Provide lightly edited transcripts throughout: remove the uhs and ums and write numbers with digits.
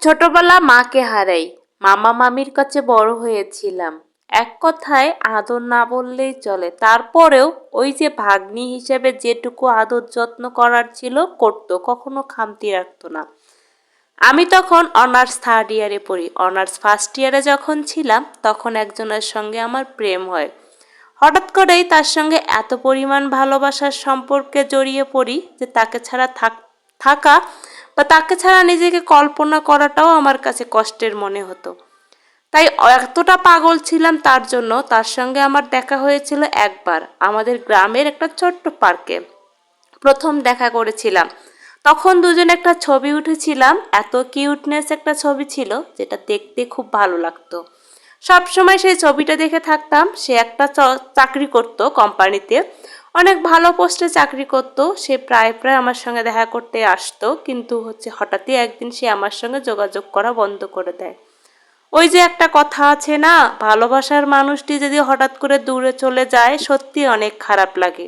ছোটবেলা মাকে হারাই, মামা মামির কাছে বড় হয়েছিলাম। এক কথায় আদর না বললেই চলে। তারপরেও ওই যে ভাগ্নি হিসেবে যেটুকু আদর যত্ন করার ছিল করতো, কখনো খামতি রাখতো না। আমি তখন অনার্স থার্ড ইয়ারে পড়ি। অনার্স ফার্স্ট ইয়ারে যখন ছিলাম তখন একজনের সঙ্গে আমার প্রেম হয়। হঠাৎ করেই তার সঙ্গে এত পরিমাণ ভালোবাসার সম্পর্কে জড়িয়ে পড়ি যে তাকে ছাড়া থাকা বা তাকে ছাড়া নিজেকে কল্পনা করাটাও আমার কাছে কষ্টের মনে হতো। তাই এতটা পাগল ছিলাম তার জন্য। তার সঙ্গে আমার দেখা হয়েছিল একবার আমাদের গ্রামের একটা ছোট্ট পার্কে। প্রথম দেখা করেছিলাম, তখন দুজনে একটা ছবি উঠেছিলাম। এত কিউটনেস একটা ছবি ছিল যেটা দেখতে খুব ভালো লাগতো। সব সময় সেই ছবিটা দেখে থাকতাম। সে একটা চাকরি করত কোম্পানিতে, অনেক ভালো পোস্টে চাকরি করত। সে প্রায় প্রায় আমার সঙ্গে দেখা করতে আসতো, কিন্তু হঠাৎই একদিন সে আমার সঙ্গে যোগাযোগ করা বন্ধ করে দেয়। ওই যে একটা কথা আছে না, ভালোবাসার মানুষটি যদি হঠাৎ করে দূরে চলে যায় সত্যি অনেক খারাপ লাগে।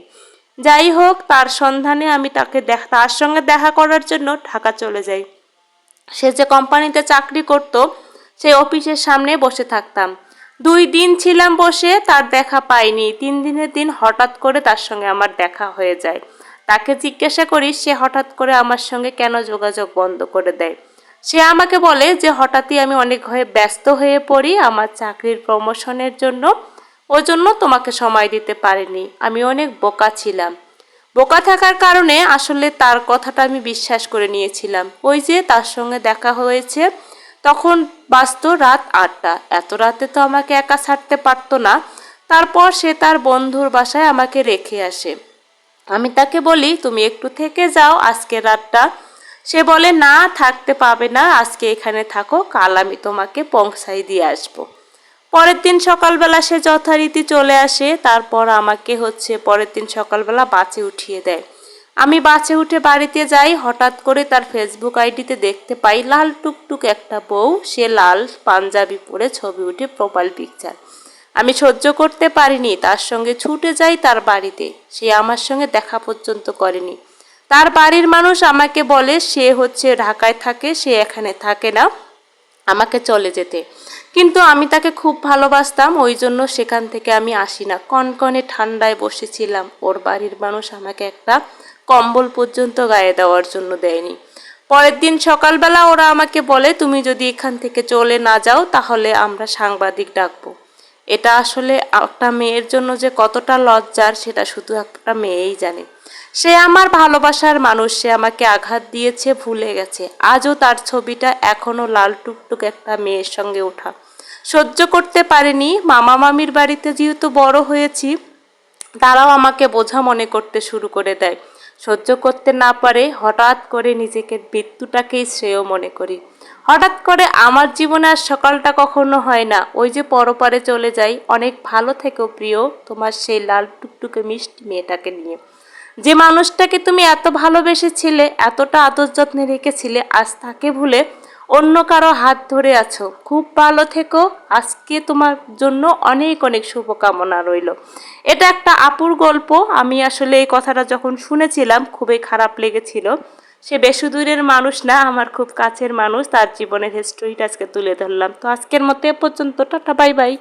যাই হোক, তার সন্ধানে আমি তার সঙ্গে দেখা করার জন্য ঢাকা চলে যাই। সে যে কোম্পানিতে চাকরি করত সেই অফিসের সামনে বসে থাকতাম। 2 দিন ছিলাম বসে, তার দেখা পাইনি। 3 দিনের দিন হঠাৎ করে তার সঙ্গে আমার দেখা হয়ে যায়। তাকে জিজ্ঞাসা করি সে হঠাৎ করে আমার সঙ্গে কেন যোগাযোগ বন্ধ করে দেয়। সে আমাকে বলে যে হঠাৎই আমি অনেক ব্যস্ত হয়ে পড়ি আমার চাকরির প্রমোশনের জন্য, ওই জন্য তোমাকে সময় দিতে পারিনি। আমি অনেক বোকা ছিলাম। বোকা থাকার কারণে আসলে তার কথাটা আমি বিশ্বাস করে নিয়েছিলাম। ওই যে তার সঙ্গে দেখা হয়েছে, তখন বাজত রাত 8টা। এত রাতে তো আমাকে একা ছাড়তে পারতো না। তারপর সে তার বন্ধুর বাসায় আমাকে রেখে আসে। আমি তাকে বলি তুমি একটু থেকে যাও আজকে রাতটা। সে বলে না, থাকতে পাবে না, আজকে এখানে থাকো, কাল আমি তোমাকে পৌঁছাই দিয়ে আসবো। পরের দিন সকালবেলা সে যথারীতি চলে আসে। তারপর আমাকে পরের দিন সকালবেলা বাসে উঠিয়ে দেয়। আমি বাসে উঠে বাড়িতে যাই। হঠাৎ করে তার ফেসবুক আইডিতে দেখতে পাই লাল টুকটুক একটা বউ, সে লাল পাঞ্জাবি পরে ছবি উঠে প্রোফাইল পিকচার। আমি সহ্য করতে পারিনি, তার সঙ্গে ছুটে যাই তার বাড়িতে। সে আমার সঙ্গে দেখা পর্যন্ত করেনি। তার বাড়ির মানুষ আমাকে বলে সে ঢাকায় থাকে, সে এখানে থাকে না, আমাকে চলে যেতে। কিন্তু আমি তাকে খুব ভালোবাসতাম, ওই জন্য সেখান থেকে আমি আসি না। কনকনে ঠান্ডায় বসেছিলাম। ওর বাড়ির মানুষ আমাকে একটা কম্বল পর্যন্ত গায়ে দেওয়ার জন্য দেয়নি। পরের দিন সকালবেলা ওরা আমাকে বলে তুমি যদি এখান থেকে চলে না যাও তাহলে আমরা সাংবাদিক ডাকবো। এটা আসলে একটা মেয়ের জন্য যে কতটা লজ্জার সেটা শুধু একটা মেয়েই জানে। সে আমার ভালোবাসার মানুষ, সে আমাকে আঘাত দিয়েছে, ভুলে গেছে। আজও তার ছবিটা এখনো লাল টুকটুক একটা মেয়ের সঙ্গে ওঠা। সহ্য করতে পারেনি। মামা মামির বাড়িতে যেহেতু বড় হয়েছি, তারাও আমাকে বোঝা মনে করতে শুরু করে দেয়। সহ্য করতে না পারে হঠাৎ করে নিজেকে মৃত্যুটাকেই শ্রেয় মনে করি। হঠাৎ করে আমার জীবনে আর সকালটা কখনো হয় না। ওই যে পরপারে চলে যাই। অনেক ভালো থেকো প্রিয়, তোমার সেই লাল টুকটুকে মিষ্টি মেয়েটাকে নিয়ে। যে মানুষটাকে তুমি এত ভালোবেসেছিলে, এতটা আদর যত্নে রেখেছিলে, আজ তাকে ভুলে অন্য কারো হাত ধরে আছো। খুব ভালো থেকো। আজকে তোমার জন্য অনেক অনেক শুভকামনা রইল। এটা একটা আপুর গল্প। আমি আসলে এই কথাটা যখন শুনেছিলাম খুবই খারাপ লেগেছিল। সে বেশি দূরের মানুষ না, আমার খুব কাছের মানুষ। তার জীবনের হিস্ট্রিটা আজকে তুলে ধরলাম। তো আজকের মতো এ পর্যন্ত। Tata, bye bye.